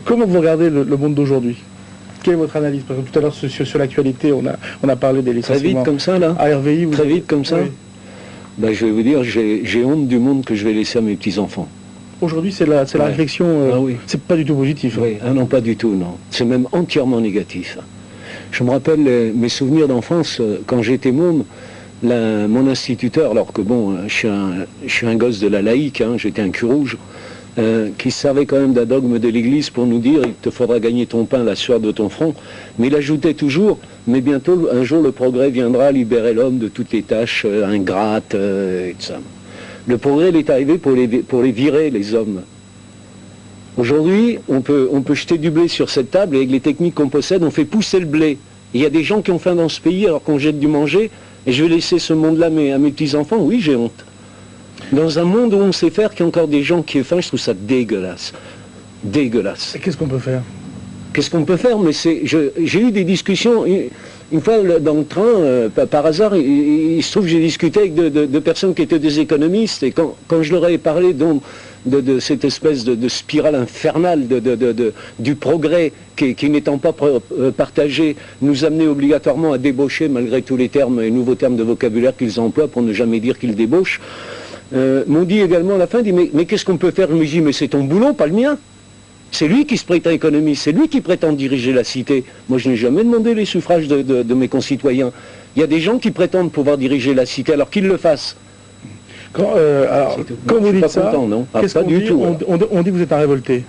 Comment vous regardez le monde d'aujourd'hui? Quelle est votre analyse? Parce que tout à l'heure, sur l'actualité, on a parlé des licenciements. Très vite comme ça, là? À RVI, Très vite comme ça? Oui. Ben, je vais vous dire, j'ai honte du monde que je vais laisser à mes petits-enfants. Aujourd'hui, c'est la réflexion, Ah oui. c'est pas du tout positif. Oui, ah non, pas du tout, non. C'est même entièrement négatif. Je me rappelle mes souvenirs d'enfance, quand j'étais môme, mon instituteur, alors que bon, je suis un gosse de la laïque, hein, j'étais un cul rouge, qui servait quand même d'un dogme de l'Église pour nous dire « il te faudra gagner ton pain la sueur de ton front », mais il ajoutait toujours « mais bientôt, un jour, le progrès viendra libérer l'homme de toutes les tâches ingrates et tout ça ». Le progrès, il est arrivé pour les virer, les hommes. Aujourd'hui, on peut jeter du blé sur cette table, et avec les techniques qu'on possède, on fait pousser le blé. Il y a des gens qui ont faim dans ce pays alors qu'on jette du manger, et je vais laisser ce monde-là à mes petits-enfants. Oui, j'ai honte. Dans un monde où on sait faire, qu'il y a encore des gens qui aient faim, je trouve ça dégueulasse. Dégueulasse. Et qu'est-ce qu'on peut faire? Qu'est-ce qu'on peut faire? Mais j'ai eu des discussions, une fois dans le train, par hasard, il se trouve que j'ai discuté avec de personnes qui étaient des économistes, et quand je leur ai parlé de cette espèce de spirale infernale du progrès qui n'étant pas partagé, nous amenait obligatoirement à débaucher, malgré tous les termes et nouveaux termes de vocabulaire qu'ils emploient pour ne jamais dire qu'ils débauchent, m'ont dit également à la fin, mais qu'est-ce qu'on peut faire? Je me dis, mais c'est ton boulot, pas le mien. C'est lui qui se prétend économiste, c'est lui qui prétend diriger la cité. Moi, je n'ai jamais demandé les suffrages de mes concitoyens. Il y a des gens qui prétendent pouvoir diriger la cité, alors qu'ils le fassent. Quand vous dites ça, qu'est-ce qu'on dit? On dit que vous êtes un révolté.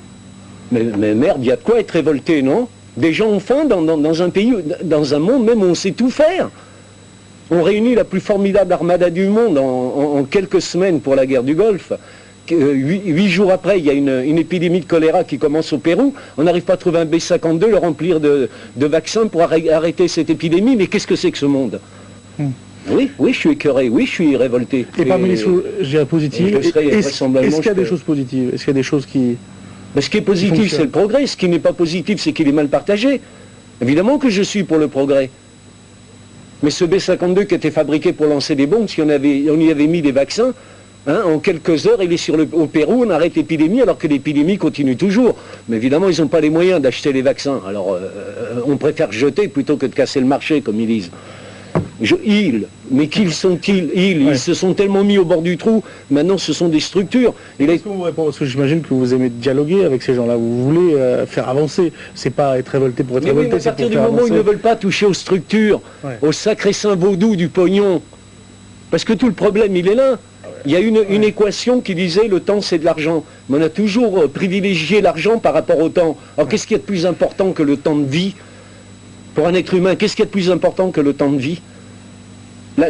Mais merde, il y a de quoi être révolté, non? Des gens ont faim dans un pays, dans un monde même où on sait tout faire. On réunit la plus formidable armada du monde en quelques semaines pour la guerre du Golfe. 8 jours après, il y a une épidémie de choléra qui commence au Pérou. On n'arrive pas à trouver un B-52, le remplir de vaccins pour arrêter cette épidémie. Mais qu'est-ce que c'est que ce monde? Oui, je suis écœuré, oui, je suis révolté. Et parmi les choses, je dirais positives, est-ce qu'il y a des choses positives? Est-ce qu'il y a des choses qui... Mais ce qui est positif, c'est le progrès. Ce qui n'est pas positif, c'est qu'il est mal partagé. Évidemment que je suis pour le progrès. Mais ce B-52 qui était fabriqué pour lancer des bombes, si on y avait mis des vaccins, hein, en quelques heures, il est au Pérou, on arrête l'épidémie, alors que l'épidémie continue toujours. Mais évidemment, ils n'ont pas les moyens d'acheter les vaccins. Alors, on préfère jeter plutôt que de casser le marché, comme ils disent. Mais qui sont-ils? Ils se sont tellement mis au bord du trou, maintenant ce sont des structures. Est-ce que vous répondez? Parce que j'imagine que vous aimez dialoguer avec ces gens-là, vous voulez faire avancer, c'est pas être révolté pour être révolté. Mais à partir du moment où ils ne veulent pas toucher aux structures, au sacré saint vaudou du pognon, parce que tout le problème il est là. Il y a une équation qui disait le temps c'est de l'argent. Mais on a toujours privilégié l'argent par rapport au temps. Alors qu'est-ce qu'il y a de plus important que le temps de vie? Pour un être humain, qu'est-ce qu'il y a de plus important que le temps de vie?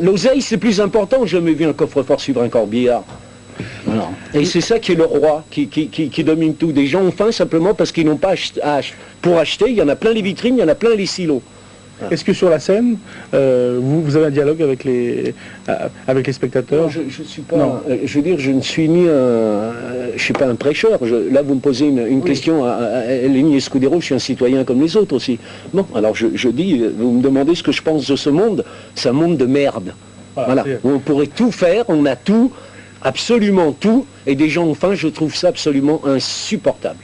L'oseille, c'est plus important. J'ai jamais vu un coffre-fort suivre un corbillard. Voilà. Et c'est ça qui est le roi, qui domine tout. Des gens ont faim simplement parce qu'ils n'ont pas pour acheter. Il y en a plein les vitrines, il y en a plein les silos. Voilà. Est-ce que sur la scène, vous avez un dialogue avec les spectateurs? Non, je suis pas. Non. Je veux dire, je ne suis ni je suis pas un prêcheur. Là, vous me posez une question à Lenny Escudero. Je suis un citoyen comme les autres aussi. Bon, alors je dis, vous me demandez ce que je pense de ce monde. C'est un monde de merde. Voilà. Où on pourrait tout faire, on a tout, absolument tout, et des gens ont faim. Je trouve ça absolument insupportable.